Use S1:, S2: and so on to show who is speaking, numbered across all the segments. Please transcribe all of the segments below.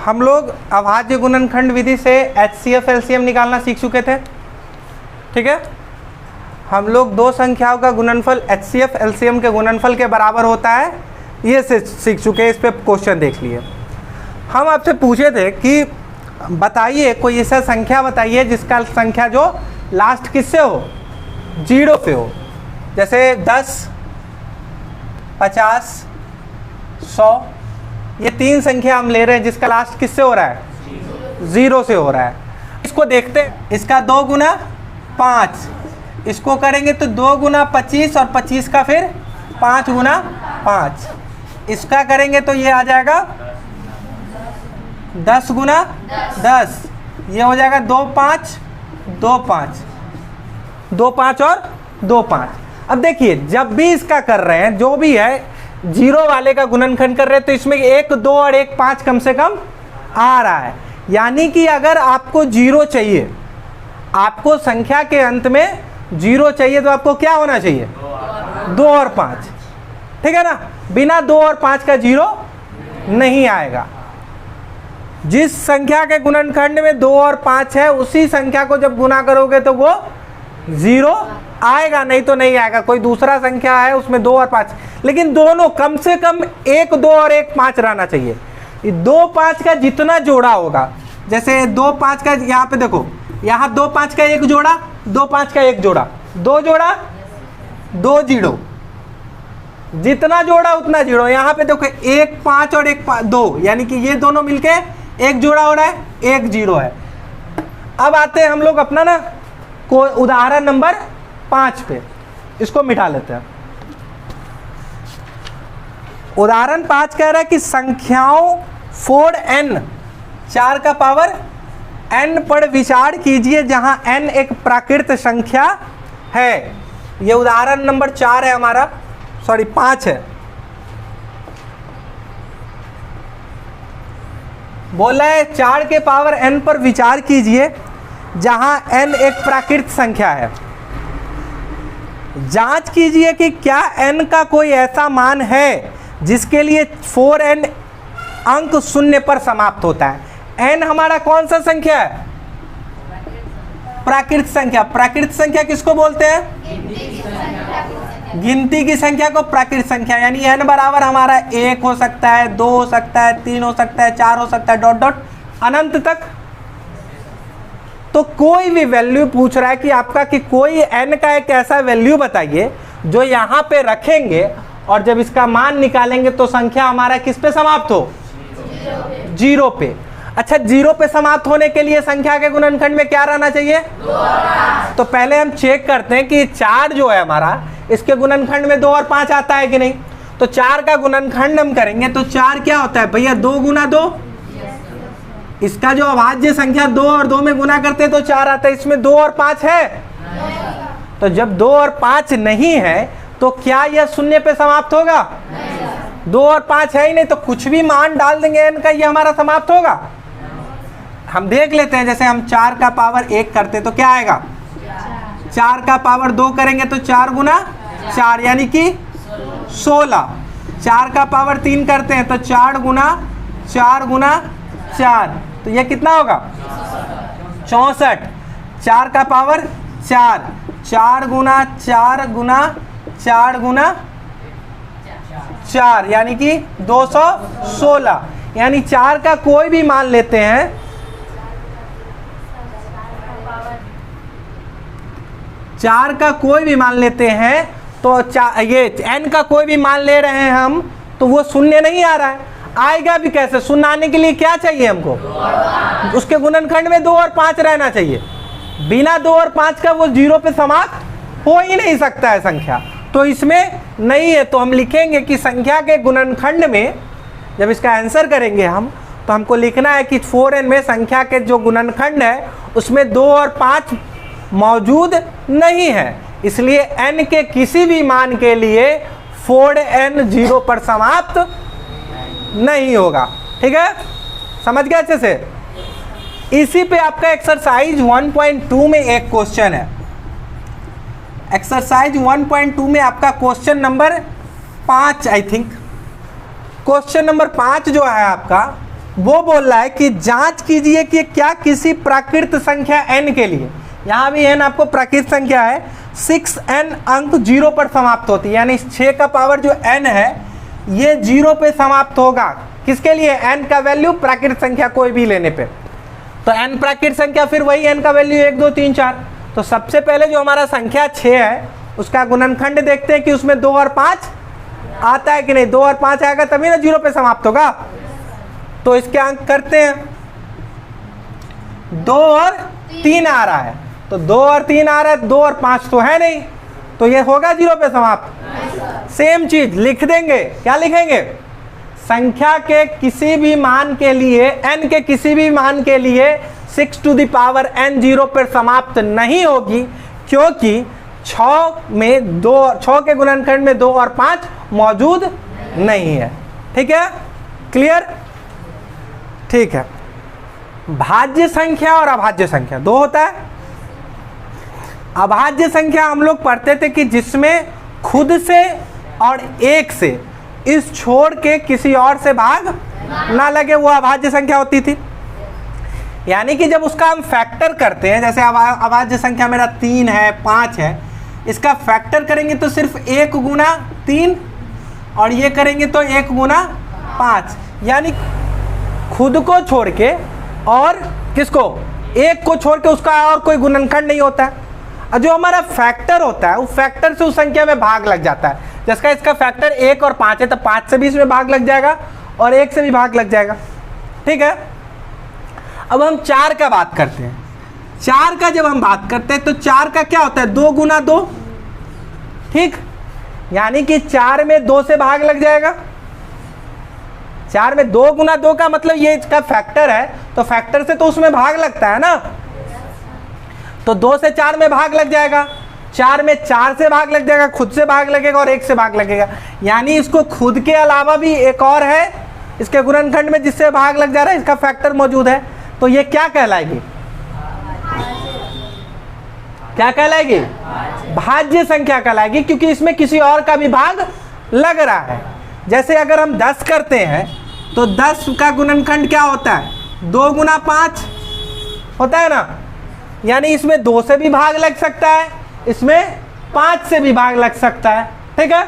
S1: हम लोग अभाज्य गुणनखंड विधि से HCF एलसीएम निकालना सीख चुके थे, ठीक है। हम लोग दो संख्याओं का गुणनफल HCF एलसीएम के गुणनफल के बराबर होता है, ये से सीख चुके हैं। इस पे क्वेश्चन देख लिए। हम आपसे पूछे थे कि बताइए कोई ऐसा संख्या बताइए जिसका संख्या जो लास्ट किससे हो, 0 पे हो। जैसे 10, 50, 100, ये तीन संख्या हम ले रहे हैं जिसका लास्ट किससे हो रहा है, 0 से हो रहा है। इसको देखते हैं, इसका 2 गुना 5, इसको करेंगे तो 2 गुना 25 और 25 का फिर 5 गुना 5, इसका करेंगे तो ये आ जाएगा 10 गुना 10, ये हो जाएगा 2 5 2 5 2 5 और 2 5। अब देखिए जब भी इसका कर रहे हैं, जो भी है 0 वाले का गुणनखंड कर रहे हैं, तो इसमें 1 2 और 1 5 कम से कम आ रहा है। यानी कि अगर आपको 0 चाहिए, आपको संख्या के अंत में 0 चाहिए, तो आपको क्या होना चाहिए, 2 और 5, ठीक है ना। बिना 2 और 5 का 0 नहीं आएगा। जिस संख्या के गुणनखंड में 2 और 5 है, उसी संख्या को जब गुना करोगे तो वो 0 आएगा, नहीं तो नहीं आएगा। कोई दूसरा संख्या है उसमें 2 और 5, लेकिन दोनों कम से कम 1 2 और 1 5 रहना चाहिए। 2 5 का जितना जोड़ा होगा, जैसे 2 5 का, यहाँ पे देखो, यहाँ 2 5 का 1 जोड़ा, 2 5 का 1 जोड़ा, 2 जोड़ा 2 0, जितना जोड़ा उतना 0। यहाँ पे देखो 1 5 और 1 5 2, यानी कि ये दोनों मिलके 1 जोड़ा हो रहा है, 1 0 है। अब आते हैं हम लोग अपना ना को उदाहरण नंबर 5 पे, इसको मिटा लेते हैं। उदाहरण 5 कह रहा है कि संख्याओं 4n 4 का पावर n पर विचार कीजिए जहां n एक प्राकृत संख्या है। ये उदाहरण नंबर 4 है हमारा, सॉरी 5 है। बोला है 4 के पावर n पर विचार कीजिए जहां n एक प्राकृत संख्या है। जांच कीजिए कि क्या n का कोई ऐसा मान है जिसके लिए 4n अंक 0 पर समाप्त होता है। n हमारा कौन सा संख्या है, प्राकृत संख्या। प्राकृत संख्या किसको बोलते हैं, गिनती की संख्या को प्राकृत संख्या। यानी n बराबर हमारा 1 हो सकता है, 2 हो सकता है, 3 हो सकता है, 4 हो सकता है, डॉट डॉट अनंत तक। तो कोई भी वैल्यू पूछ रहा है कि आपका कि कोई n का एक ऐसा वैल्यू बताइए जो यहाँ पे रखेंगे और जब इसका मान निकालेंगे तो संख्या हमारा किस पे समाप्त हो, 0 पे। अच्छा, 0 पे समाप्त होने के लिए संख्या के गुणनखंड में क्या रहना चाहिए, 2। तो पहले हम चेक करते हैं कि 4 जो है हमारा, इसके गुणनखंड में 2 और 5 आता है कि नहीं। तो 4 का गुणनखंड हम करेंगे तो 4 क्या होता है भैया, 2 गुना 2। इसका जो अभाज्य संख्या 2 और 2 में गुना करते हैं तो 4 आता है। इसमें 2 और 5 है, तो जब 2 और 5 नहीं है तो क्या यह 0 पे समाप्त होगा, 2 और 5 है ही नहीं, तो कुछ भी मान डाल देंगे n का, ये हमारा समाप्त होगा। हम देख लेते हैं, जैसे हम 4 का पावर 1 करते तो क्या आएगा, 4 का पावर 2 करेंगे तो 4 गुना 4 यानी कि 16। 4 का पावर 3 करते हैं तो 4 गुना 4, तो ये कितना होगा, 64। 4 का पावर 4, 4 गुना 4 गुना 4 गुना 4 यानी कि 216। यानी 4 का कोई भी मान लेते हैं, चार का कोई भी मान लेते हैं तो ये n का कोई भी मान ले रहे हैं हम, तो वो 0 नहीं आ रहा है। आएगा भी कैसे, 0 आने के लिए क्या चाहिए हमको, उसके गुणनखंड में 2 और 5 रहना चाहिए। बिना 2 और 5 का वो 0 पे समाप्त हो ही नहीं सकता है संख्या, तो इसमें नहीं है। तो हम लिखेंगे कि संख्या के गुणनखंड में जब इसका आंसर करेंगे हम, तो हमको लिखना है कि 4n में संख्या के जो गुणनखंड है उसमें 2 और 5 मौजूद नहीं है, इसलिए n के किसी भी मान के लिए 4n 0 पर समाप्त नहीं होगा। ठीक है, समझ गए अच्छे से। इसी पे आपका एक्सरसाइज 1.2 में एक क्वेश्चन है। एक्सरसाइज 1.2 में आपका question number 5 I think, question number 5 जो है आपका, वो बोल रहा है कि जांच कीजिए कि क्या किसी प्राकृत संख्या n के लिए, यहां भी n आपको प्राकृत संख्या है, 6n अंक 0 पर समाप्त होती है, यानी 6 का पावर जो n है ये 0 पे समाप्त होगा। किसके लिए? n का वैल्यू प्राकृत संख्या कोई भी लेने पे। तो n प्राकृत संख्या, फिर वही n का वैल्यू 1 2 3 4। तो सबसे पहले जो हमारा संख्या 6 है उसका गुणनखंड देखते हैं कि उसमें 2 और 5 आता है कि नहीं। 2 और 5 आएगा तभी ना 0 पे समाप्त होगा। तो इसके अंक करते हैं, 2 और 3 आ रहा है, तो 2 और 3 आ रहा है, 2 और 5 तो है नहीं, तो ये होगा 0 पे समाप्त। सेम चीज लिख देंगे, क्या लिखेंगे? संख्या के किसी भी मान के लिए, n के किसी भी मान के लिए 6 टू द पावर n 0 पर समाप्त नहीं होगी, क्योंकि 6 के गुणनखंड में 2 और 5 मौजूद नहीं है। ठीक है, क्लियर? ठीक है। भाज्य संख्या और अभाज्य संख्या दो होता है। अभाज्य संख्या हम लोग पढ़ते थे कि जिसमें खुद से और एक से इस छोड़ के किसी और से भाग ना लगे, वो अभाज्य संख्या होती थी। यानी कि जब उसका हम फैक्टर करते हैं, जैसे अभाज्य संख्या मेरा 3 है 5 है, इसका फैक्टर करेंगे तो सिर्फ 1 गुना 3 और ये करेंगे तो 1 गुना 5, यानी खुद को छोड़ के और किसको? एक को छोड़ के उसका और कोई गुणनखंड नहीं होता है। और जो हमारा फैक्टर होता है, उस फैक्टर से उस संख्या में भाग लग जाता है। जिसका इसका फैक्टर 1 और 5 है, तो 5 से भी इसमें भाग लग जाएगा और 1 से भी भाग लग जाएगा। ठीक है, अब हम 4 का बात करते हैं। 4 का जब हम बात करते हैं तो 4 का क्या होता है? 2 गुना 2। ठीक, यानी कि 4 में 2 से भाग लग जाएगा। 4 में 2 गुना 2 का मतलब ये इसका फैक्टर है, तो फैक्टर से तो उसमें भाग लगता है ना, तो 2 से 4 में भाग लग जाएगा। 4 में 4 से भाग लग जाएगा, खुद से भाग लगेगा और 1 से भाग लगेगा, यानी इसको खुद के अलावा भी एक और है इसके गुणनखंड में जिससे भाग लग जा रहा है, इसका फैक्टर मौजूद है। तो ये क्या कहलाएगी? क्या कहलाएगी? भाज्य संख्या कहलाएगी, क्योंकि इसमें किसी और का भी भाग लग रहा है। जैसे अगर हम 10 करते हैं तो 10 का गुणनखंड क्या होता है? 2 गुना 5 होता है ना, यानी इसमें 2 से भी भाग लग सकता है, इसमें 5 से भी भाग लग सकता है। ठीक है,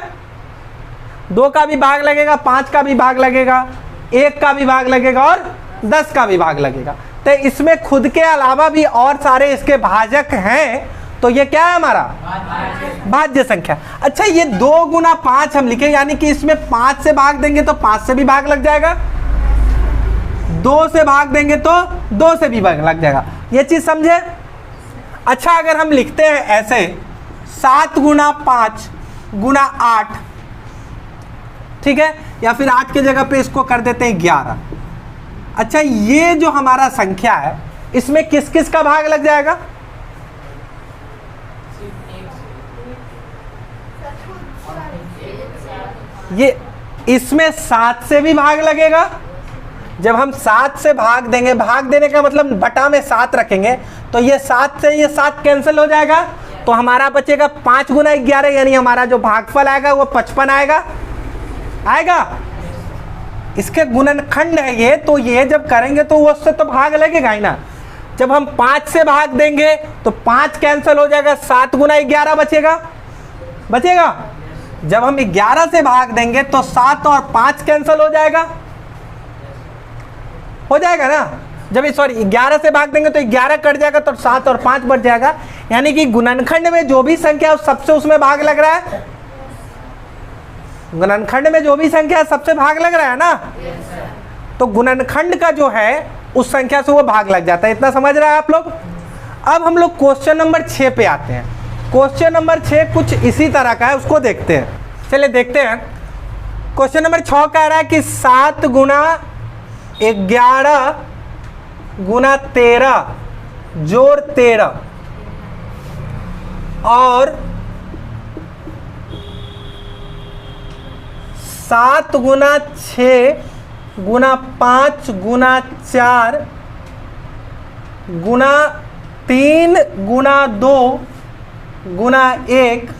S1: 2 का भी भाग लगेगा, 5 का भी भाग लगेगा, 1 का भी भाग लगेगा और 10 का भी भाग लगेगा। तो इसमें खुद के अलावा भी और सारे इसके भाजक हैं, तो ये क्या है हमारा? भाज्य संख्या। अच्छा, ये 2 गुना 5 हम लिखे, यानी कि इसमें 5 से भाग देंगे तो 5 से भी भाग लग जाएगा, 2 से भाग देंगे तो 2 से भी भाग लग जाएगा। ये चीज समझे? अच्छा, अगर हम लिखते हैं ऐसे 7 गुना 5 गुना 8, ठीक है, या फिर 8 की जगह पे इसको कर देते हैं 11। अच्छा, ये जो हमारा संख्या है इसमें किस किस का भाग लग जाएगा? ये इसमें 7 से भी भाग लगेगा। जब हम 7 से भाग देंगे, भाग देने का मतलब बटा में 7 रखेंगे, तो ये 7 से ये 7 कैंसिल हो जाएगा, तो हमारा बचेगा 5 गुना 11, यानी हमारा जो भागफल आएगा वो 55 आएगा। इसके गुणनखंड है ये, तो ये जब करेंगे तो उससे तो भाग लगेगा ही ना। जब हम 5 से भाग देंगे तो 5 कैंसिल हो जाएगा, 7 गुना 11 बचेगा। जब हम 11 से भाग देंगे तो 7 और 5 कैंसिल हो जाएगा ना। जब 11 से भाग देंगे तो 11 कट जाएगा, तो 7 और 5 बच जाएगा। यानी कि गुणनखंड में जो भी संख्या है सबसे उसमें भाग लग रहा है। गुणनखंड में जो भी संख्या है सबसे भाग लग रहा है ना, तो गुणनखंड का जो है उस संख्या से वो भाग लग जाता है। इतना समझ रहे हैं आप लोग? अब हम लोग क्वेश्चन नंबर 6 पे आते हैं। क्वेश्चन नंबर 6 कुछ इसी तरह का है, उसको देखते हैं। चलिए देखते हैं। क्वेश्चन नंबर 6 कह रहा है कि 7 गुना 11 गुना 13 जोड़ 13 और 7 गुना 6 गुना 5 गुना 4 गुना 3 गुना 2 गुना 1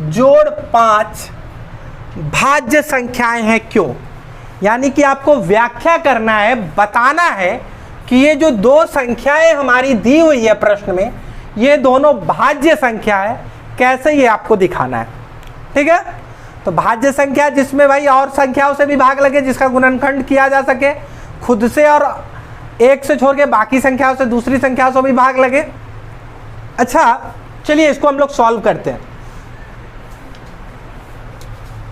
S1: जोड़ 5 भाज्य संख्याएं हैं क्यों? यानी कि आपको व्याख्या करना है, बताना है कि ये जो दो संख्याएं हमारी दी हुई है प्रश्न में, ये दोनों भाज्य संख्या है, कैसे ये आपको दिखाना है। ठीक है, तो भाज्य संख्या जिसमें भाई और संख्याओं से भी भाग लगे, जिसका गुणनखंड किया जा सके खुद से, और एक से छोड़ के बाकी संख्याओं से, दूसरी संख्याओं से भी भाग लगे। अच्छा चलिए इसको हम लोग सॉल्व करते हैं।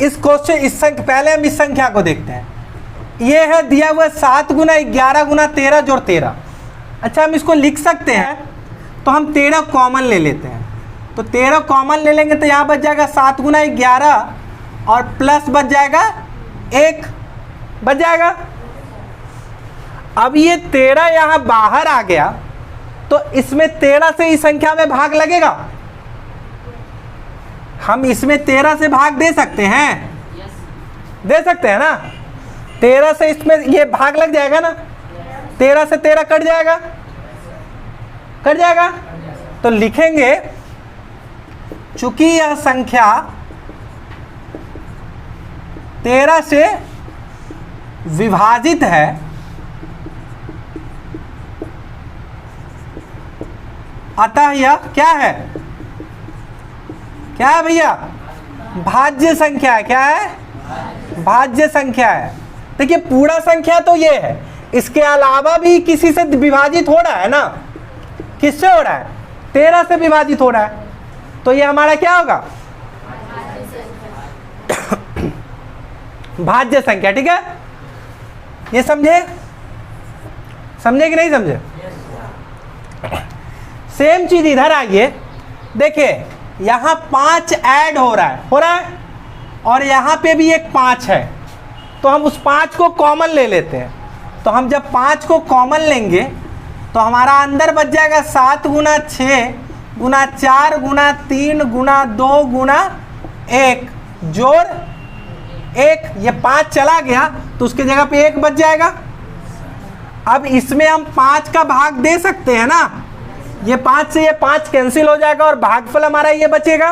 S1: इस क्वेश्चन पहले हम इस संख्या को देखते हैं। ये है दिया हुआ 7 गुना 11 गुना 13 जोड़ 13। अच्छा हम इसको लिख सकते हैं, तो हम 13 कॉमन ले लेते हैं। तो 13 कॉमन ले लेंगे तो यहाँ बच जाएगा 7 गुना 11 और प्लस बच जाएगा 1 बच जाएगा। अब ये 13 यहाँ बाहर आ गया, तो इसमें 13 से इस संख्या में भाग लगेगा। हम इसमें 13 से भाग दे सकते हैं, दे सकते हैं ना। 13 से इसमें ये भाग लग जाएगा ना, 13 से 13 कट जाएगा, कट जाएगा। तो लिखेंगे चूंकि यह संख्या 13 से विभाजित है, अतः यह क्या है, क्या है भैया, भाज्य संख्या है। क्या है, भाज्य संख्या है। देखिए पूरा संख्या तो ये है, इसके अलावा भी किसी से विभाजित हो रहा है ना। किससे हो रहा है, 13 से विभाजित हो रहा है, तो ये हमारा क्या होगा, भाज्य संख्या। ठीक है, ये समझे, समझे कि नहीं समझे। सेम चीज इधर आइए, देखिए यहां 5 ऐड हो रहा है, हो रहा है, और यहां पे भी एक 5 है, तो हम उस 5 को कॉमन ले लेते हैं। तो हम जब 5 को कॉमन लेंगे तो हमारा अंदर बच जाएगा 7 गुना 6 गुना 4 गुना 3 गुना 2 गुना 1 जोड़ 1। ये 5 चला गया तो उसके जगह पे 1 बच जाएगा। अब इसमें हम 5 का भाग दे सकते हैं ना, ये 5 से ये 5 कैंसिल हो जाएगा और भागफल हमारा ये बचेगा।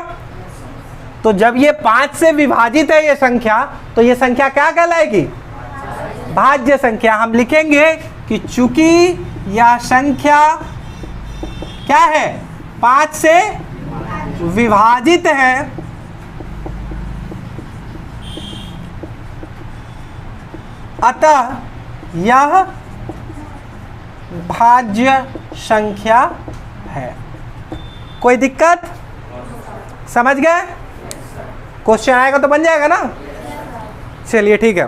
S1: तो जब ये 5 से विभाजित है ये संख्या, तो ये संख्या क्या कहलाएगी, भाज्य संख्या। हम लिखेंगे कि चूंकि यह संख्या क्या है, 5 से विभाजित है, अतः यह भाज्य संख्या है। कोई दिक्कत, समझ गए। क्वेश्चन आएगा तो बन जाएगा ना। चलिए ठीक है।